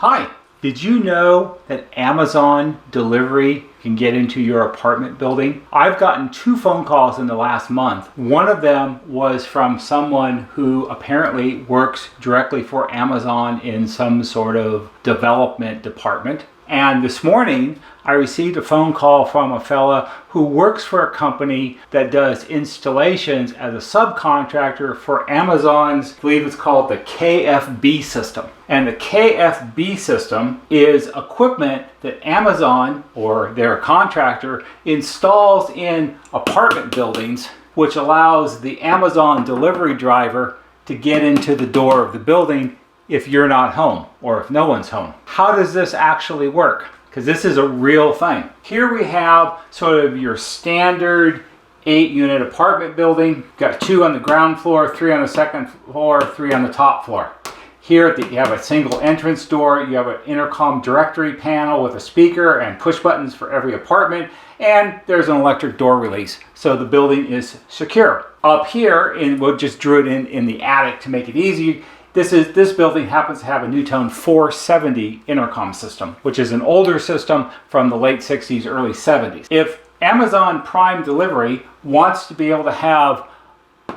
Hi, did you know that Amazon delivery can get into your apartment building? I've gotten 2 phone calls in the last month. One of them was from someone who apparently works directly for Amazon in some sort of development department. And this morning, I received a phone call from a fella who works for a company that does installations as a subcontractor for Amazon's, I believe it's called the KFB System. And the KFB System is equipment that Amazon, or their contractor, installs in apartment buildings, which allows the Amazon delivery driver to get into the door of the building if you're not home or if no one's home. How does this actually work? Because this is a real thing. Here we have sort of your standard 8-unit apartment building. Got 2 on the ground floor, 3 on the second floor, 3 on the top floor. Here you have a single entrance door, you have an intercom directory panel with a speaker and push buttons for every apartment, and there's an electric door release, so the building is secure. Up here, and we'll just drew it in the attic to make it easy, this building happens to have a NuTone 470 intercom system, which is an older system from the late 60s, early 70s. If Amazon Prime Delivery wants to be able to have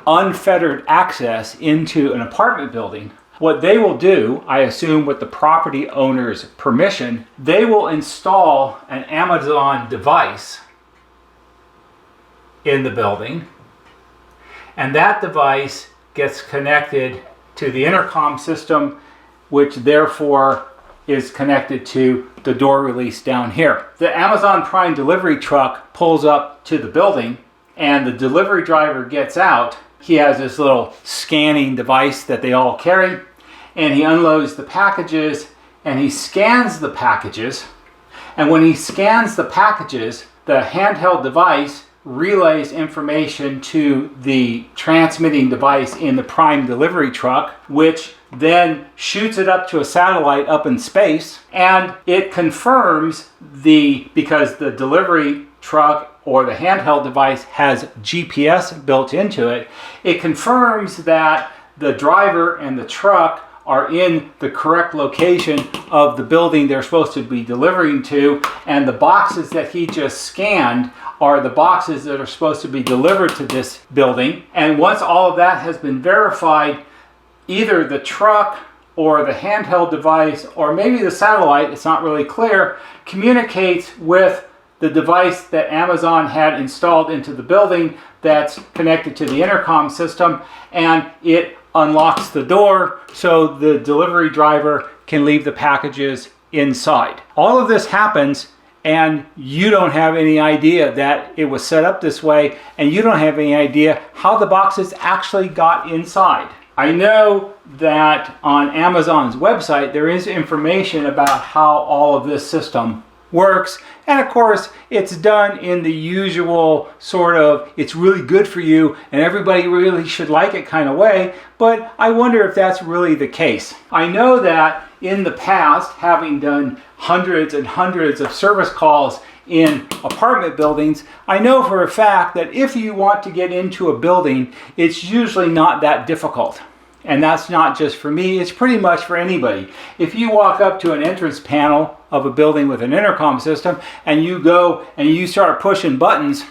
unfettered access into an apartment building, what they will do, I assume with the property owner's permission, they will install an Amazon device in the building, and that device gets connected to the intercom system, which therefore is connected to the door release down here. The Amazon Prime delivery truck pulls up to the building and the delivery driver gets out. He has this little scanning device that they all carry, and he unloads the packages and he scans the packages. And when he scans the packages, the handheld device relays information to the transmitting device in the Prime delivery truck, which then shoots it up to a satellite up in space, and it confirms because the delivery truck or the handheld device has GPS built into it, it confirms that the driver and the truck are in the correct location of the building they're supposed to be delivering to, and the boxes that he just scanned are the boxes that are supposed to be delivered to this building. And once all of that has been verified, either the truck or the handheld device, or maybe the satellite, it's not really clear, communicates with the device that Amazon had installed into the building that's connected to the intercom system, and it unlocks the door so the delivery driver can leave the packages inside. All of this happens and you don't have any idea that it was set up this way, and you don't have any idea how the boxes actually got inside. I know that on Amazon's website there is information about how all of this system works, and of course it's done in the usual sort of it's really good for you and everybody really should like it kind of way, but I wonder if that's really the case. I know that in the past, having done hundreds and hundreds of service calls in apartment buildings, I know for a fact that if you want to get into a building, it's usually not that difficult. And that's not just for me, it's pretty much for anybody. If you walk up to an entrance panel of a building with an intercom system and you go and you start pushing buttons,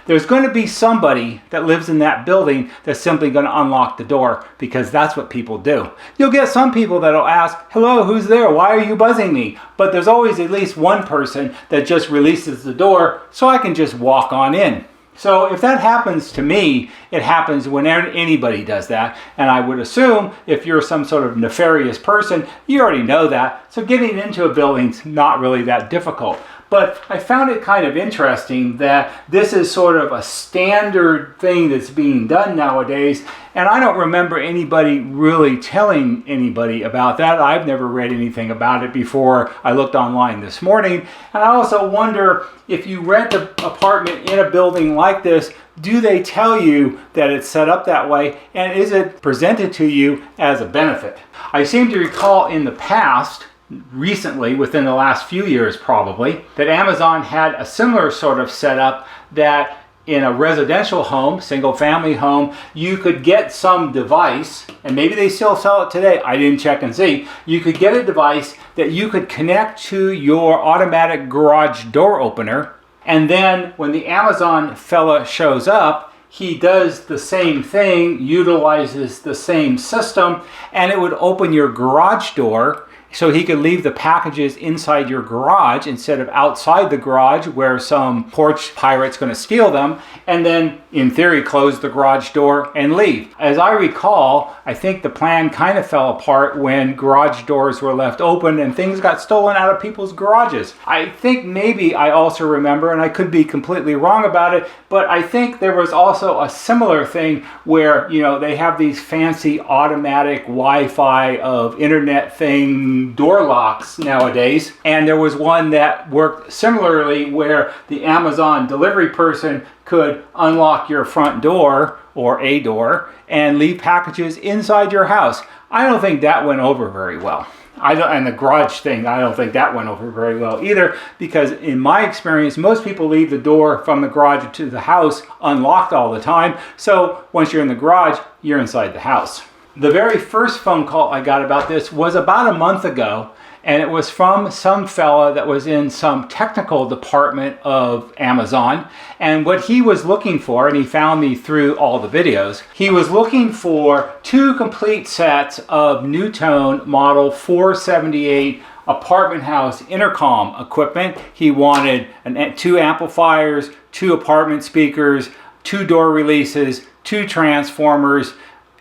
there's going to be somebody that lives in that building that's simply going to unlock the door, because that's what people do. You'll get some people that'll ask, hello, who's there? Why are you buzzing me? But there's always at least one person that just releases the door so I can just walk on in. So if that happens to me, it happens whenever anybody does that. And I would assume if you're some sort of nefarious person, you already know that. So getting into a building's not really that difficult. But I found it kind of interesting that this is sort of a standard thing that's being done nowadays, and I don't remember anybody really telling anybody about that. I've never read anything about it before I looked online this morning. And I also wonder, if you rent an apartment in a building like this, do they tell you that it's set up that way, and is it presented to you as a benefit? I seem to recall in the past, recently, within the last few years probably, that Amazon had a similar sort of setup that in a residential home, single family home, you could get some device, and maybe they still sell it today, I didn't check and see. You could get a device that you could connect to your automatic garage door opener, and then when the Amazon fella shows up, he does the same thing, utilizes the same system, and it would open your garage door. So he could leave the packages inside your garage instead of outside the garage where some porch pirate's going to steal them, and then in theory close the garage door and leave. As I recall, I think the plan kind of fell apart when garage doors were left open and things got stolen out of people's garages. I think maybe I also remember, and I could be completely wrong about it, but I think there was also a similar thing where, you know, they have these fancy automatic Wi-Fi of internet thing door locks nowadays, and there was one that worked similarly where the Amazon delivery person could unlock your front door or a door and leave packages inside your house. I don't think that went over very well. And the garage thing, I don't think that went over very well either, because in my experience, most people leave the door from the garage to the house unlocked all the time. So once you're in the garage, you're inside the house. The very first phone call I got about this was about a month ago, and it was from some fella that was in some technical department of Amazon. And what he was looking for, and he found me through all the videos, he was looking for 2 complete sets of NuTone model 478 apartment house intercom equipment. He wanted 2 amplifiers, 2 apartment speakers, 2 door releases, 2 transformers,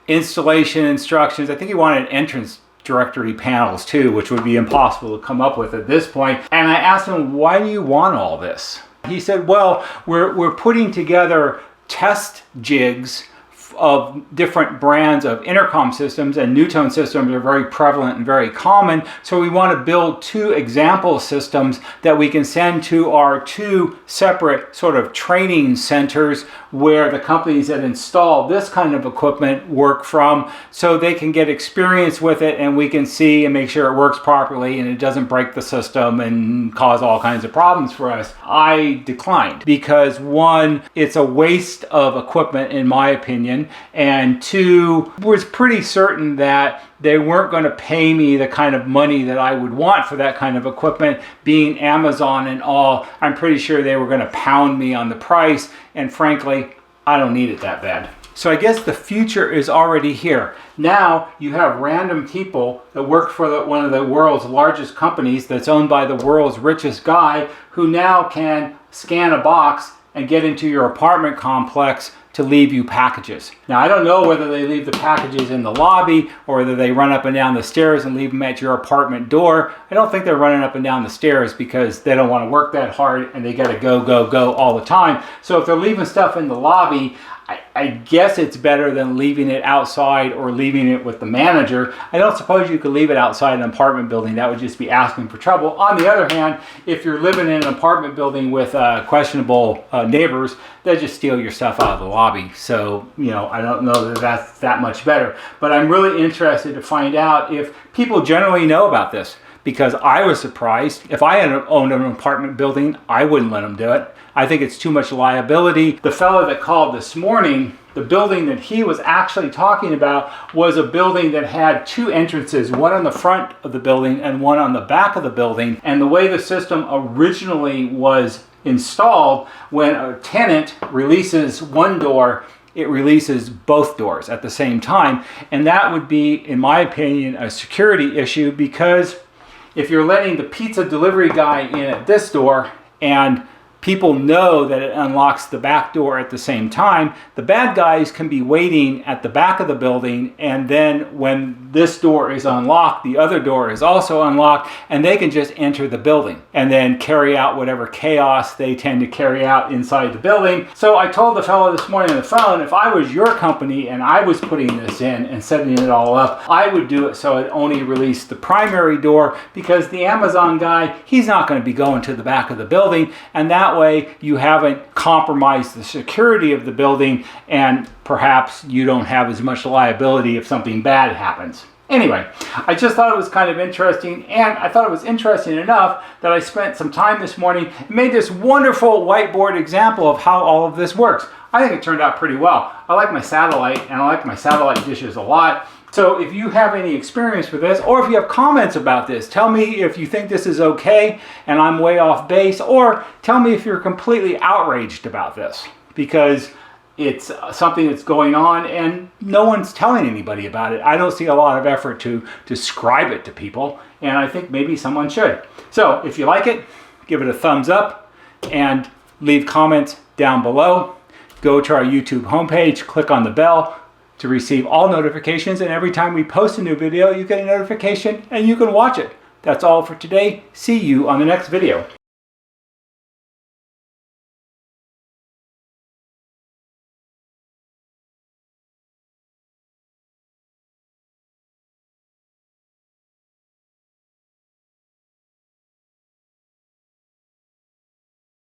installation instructions. I think he wanted entrance directory panels too, which would be impossible to come up with at this point. And I asked him, why do you want all this? He said, well, we're putting together test jigs of different brands of intercom systems, and NuTone systems are very prevalent and very common. So we want to build 2 example systems that we can send to our 2 separate sort of training centers where the companies that install this kind of equipment work from, so they can get experience with it and we can see and make sure it works properly and it doesn't break the system and cause all kinds of problems for us. I declined because 1, it's a waste of equipment in my opinion, and 2, was pretty certain that they weren't going to pay me the kind of money that I would want for that kind of equipment. Being Amazon and all, I'm pretty sure they were going to pound me on the price, and frankly, I don't need it that bad. So I guess the future is already here. Now you have random people that work for one of the world's largest companies that's owned by the world's richest guy, who now can scan a box and get into your apartment complex to leave you packages. Now, I don't know whether they leave the packages in the lobby or whether they run up and down the stairs and leave them at your apartment door. I don't think they're running up and down the stairs because they don't want to work that hard and they got to go all the time. So if they're leaving stuff in the lobby, I guess it's better than leaving it outside or leaving it with the manager. I don't suppose you could leave it outside an apartment building. That would just be asking for trouble. On the other hand, if you're living in an apartment building with questionable neighbors, they'll just steal your stuff out of the lobby. So, you know, I don't know that that's that much better. But I'm really interested to find out if people generally know about this, because I was surprised. If I had owned an apartment building, I wouldn't let them do it. I think it's too much liability. The fellow that called this morning, the building that he was actually talking about was a building that had 2 entrances, one on the front of the building and one on the back of the building. And the way the system originally was installed, when a tenant releases one door, it releases both doors at the same time. And that would be, in my opinion, a security issue, because if you're letting the pizza delivery guy in at this door and people know that it unlocks the back door at the same time, the bad guys can be waiting at the back of the building, and then when this door is unlocked, the other door is also unlocked, and they can just enter the building and then carry out whatever chaos they tend to carry out inside the building. So I told the fellow this morning on the phone, if I was your company and I was putting this in and setting it all up, I would do it so it only released the primary door, because the Amazon guy, he's not going to be going to the back of the building, and that way you haven't compromised the security of the building, and perhaps you don't have as much liability if something bad happens. Anyway, I just thought it was kind of interesting, and I thought it was interesting enough that I spent some time this morning and made this wonderful whiteboard example of how all of this works. I think it turned out pretty well. I like my satellite, and I like my satellite dishes a lot. So if you have any experience with this, or if you have comments about this, tell me if you think this is okay and I'm way off base, or tell me if you're completely outraged about this, because it's something that's going on and no one's telling anybody about it. I don't see a lot of effort to describe it to people, and I think maybe someone should. So if you like it, give it a thumbs up and leave comments down below. Go to our YouTube homepage, click on the bell to receive all notifications, and every time we post a new video, you get a notification and you can watch it. That's all for today. See you on the next video.